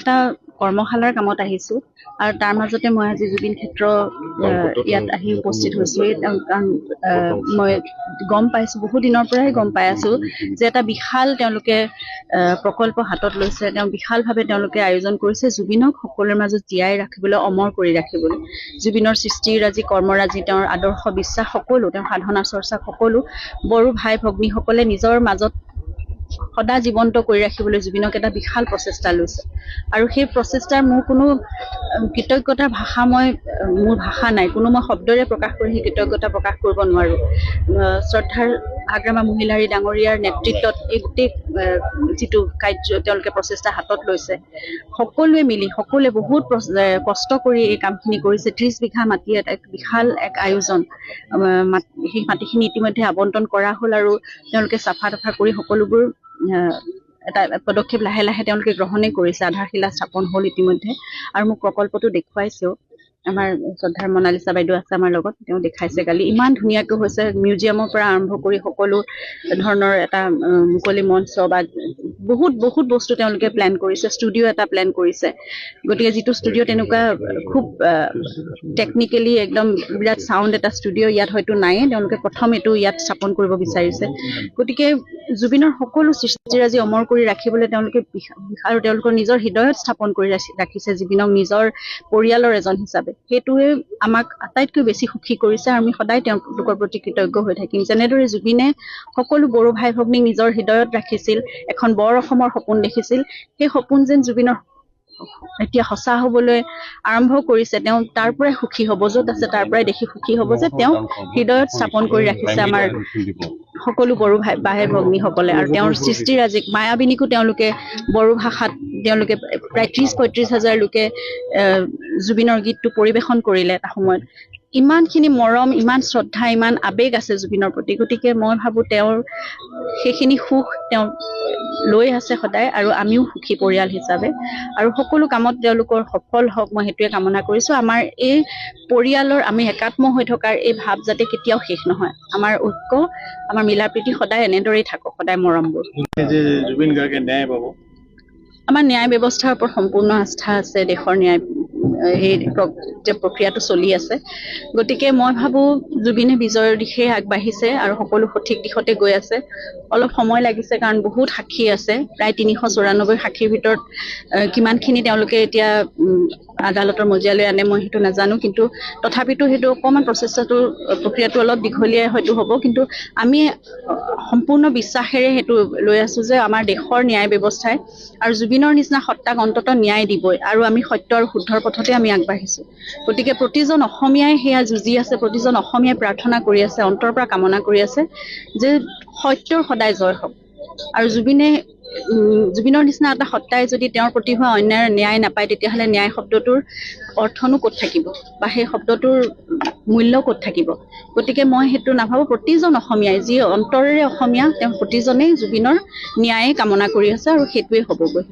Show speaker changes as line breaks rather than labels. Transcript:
এটা কৰ্মশালাৰ কামত আহিছো আৰু তাৰ মাজতে মই আজি জুবিন ক্ষেত্ৰ ইয়াত আহি উপস্থিত হৈছো কাৰণ মই গম পাইছো বহু দিনৰ পৰাই গম পাই আছো যে এটা বিশাল তেওঁলোকে প্ৰকল্প হাতত লৈছে বিশালভাৱে তেওঁলোকে আয়োজন কৰিছে জুবিনক সকলোৰে মাজত জীয়াই ৰাখিবলৈ অমৰ কৰি ৰাখিবলৈ জুবিনৰ সৃষ্টিৰাজি কৰ্মৰাজি তেওঁৰ আদৰ্শ বিশ্বাস সকলো তেওঁৰ সাধনা চৰ্চা সকলো বড়ো ভাই ভগ্নীসকলে নিজৰ মাজত সদা জীৱন্ত কৰি ৰাখিবলৈ জুবিনক এটা বিশাল প্ৰচেষ্টা লৈছে আৰু সেই প্ৰচেষ্টাৰ মোৰ কোনো কৃতজ্ঞতাৰ ভাষা মোৰ ভাষা নাই কোনো মই শব্দৰে প্ৰকাশ কৰি সেই কৃতজ্ঞতা প্ৰকাশ কৰিব নোৱাৰো শ্ৰদ্ধাৰ আগ্ৰামা মহিলাৰী ডাঙৰীয়াৰ নেতৃত্বত এই গোটেই যিটো কাৰ্য তেওঁলোকে প্ৰচেষ্টা হাতত লৈছে সকলোৱে মিলি সকলোৱে বহুত কষ্ট কৰি এই কামখিনি কৰিছে 30 বিঘা মাটি এক বিশাল এক আয়োজন সেই মাটিখিনি ইতিমধ্যে আবণ্টন কৰা হ'ল আৰু তেওঁলোকে চাফা তাফা কৰি সকলোবোৰ এটা পদক্ষেপ লাহে লাহে তেওঁলোকে গ্ৰহণে কৰিছে আধাৰশিলা স্থাপন হ'ল ইতিমধ্যে আৰু মোক প্ৰকল্পটো দেখুৱাইছেও আমাৰ শ্ৰদ্ধাৰ মনালিছা বাইদেউ আছে আমাৰ লগত তেওঁ দেখাইছে কালি ইমান ধুনীয়াকৈ হৈছে মিউজিয়ামৰ পৰা আৰম্ভ কৰি সকলো ধৰণৰ এটা মুকলি মঞ্চ বা বহুত বস্তু তেওঁলোকে প্লেন কৰিছে ষ্টুডিঅ' এটা প্লেন কৰিছে গতিকে যিটো ষ্টুডিঅ' তেনেকুৱা খুব টেকনিকেলি একদম বিৰাট চাউণ্ড এটা ষ্টুডিঅ' ইয়াত হয়তো নাইয়ে তেওঁলোকে প্ৰথম এইটো ইয়াত স্থাপন কৰিব বিচাৰিছে গতিকে জুবিনৰ সকলো সৃষ্টিৰাজি অমৰ কৰি ৰাখিবলৈ তেওঁলোকে আৰু তেওঁলোকৰ নিজৰ হৃদয়ত স্থাপন কৰি ৰাখিছে জুবিনক নিজৰ পৰিয়ালৰ এজন হিচাপে সেইটোৱে আমাক আটাইতকৈ বেছি সুখী কৰিছে আৰু আমি সদায় তেওঁলোকৰ প্ৰতি কৃতজ্ঞ হৈ থাকিম যেনেদৰে জুবিনে সকলো বড়ো ভাই ভগ্নীক নিজৰ হৃদয়ত ৰাখিছিল এখন বৰ অসমৰ সপোন দেখিছিল সেই সপোন যেন জুবিনৰ এতিয়া সঁচা হ'বলৈ আৰম্ভ কৰিছে তেওঁ তাৰ পৰাই সুখী হ'ব য'ত আছে তাৰ পৰাই দেখি সুখী হ'ব যে তেওঁ হৃদয়ত স্থাপন কৰি ৰাখিছে আমাৰ সকলো বড়ো ভাই ভগ্নীসকলে আৰু তেওঁৰ সৃষ্টিৰাজিক মায়াবিনীকো তেওঁলোকে বড়ো ভাষাত তেওঁলোকে প্ৰায় 30-35 হাজাৰ লোকে জুবিনৰ গীতটো পৰিৱেশন কৰিলে এটা সময়ত ইমানখিনি মৰম ইমান শ্ৰদ্ধা ইমান আৱেগ আছে জুবিনৰ প্ৰতি গতিকে মই ভাবোঁ তেওঁৰ সেইখিনি সুখ তেওঁ লৈ আছে সদায় আৰু আমিও সুখী পৰিয়াল হিচাপে আৰু সকলো কামত তেওঁলোকৰ সফল হওক মই সেইটোৱে কামনা কৰিছোঁ আমাৰ এই পৰিয়ালৰ আমি একাত্ম হৈ থকাৰ এই ভাৱ যাতে কেতিয়াও শেষ নহয় আমাৰ ঐক্য আমাৰ মিলাপ্ৰীতি সদায় এনেদৰেই থাকক সদায় মৰমবোৰ
জুবিন গাৰ্গে ন্যায় পাব
আমাৰ ন্যায় ব্যৱস্থাৰ ওপৰত সম্পূৰ্ণ আস্থা আছে দেশৰ ন্যায় সেই প্ৰক্ৰিয়াটো চলি আছে গতিকে মই ভাবোঁ জুবিনে বিজয়ৰ দিশে আগবাঢ়িছে আৰু সকলো সঠিক দিশতে গৈ আছে অলপ সময় লাগিছে কাৰণ বহুত সাক্ষী আছে প্ৰায় 394 সাক্ষীৰ ভিতৰত কিমানখিনি তেওঁলোকে এতিয়া আদালতৰ মজিয়ালৈ আনে মই সেইটো নাজানো কিন্তু তথাপিতো সেইটো অকণমান প্ৰক্ৰিয়াটো অলপ দীঘলীয়াই হয়তো হ'ব কিন্তু আমি সম্পূৰ্ণ বিশ্বাসেৰে সেইটো লৈ আছোঁ যে আমাৰ দেশৰ ন্যায় ব্যৱস্থাই আৰু জুবিনৰ নিচিনা সত্তাক অন্ততঃ ন্যায় দিবই আৰু আমি সত্য আৰু শুদ্ধৰ পথতে আমি আগবাঢ়িছোঁ গতিকে প্ৰতিজন অসমীয়াই সেয়া যুঁজি আছে প্ৰতিজন অসমীয়াই প্ৰাৰ্থনা কৰি আছে অন্তৰ পৰা কামনা কৰি আছে যে সত্যৰ সদায় জয় হওক আৰু জুবিনৰ নিচিনা এটা সত্তাই যদি তেওঁৰ প্ৰতি হোৱা অন্যায়ৰ ন্যায় নাপায় তেতিয়াহ'লে ন্যায় শব্দটোৰ অৰ্থনো ক'ত থাকিব বা সেই শব্দটোৰ মূল্য ক'ত থাকিব গতিকে মই সেইটো নাভাবোঁ প্ৰতিজন অসমীয়াই যি অন্তৰেৰে অসমীয়া তেওঁ প্ৰতিজনেই জুবিনৰ ন্যায় কামনা কৰি আছে আৰু সেইটোৱে হ'বগৈ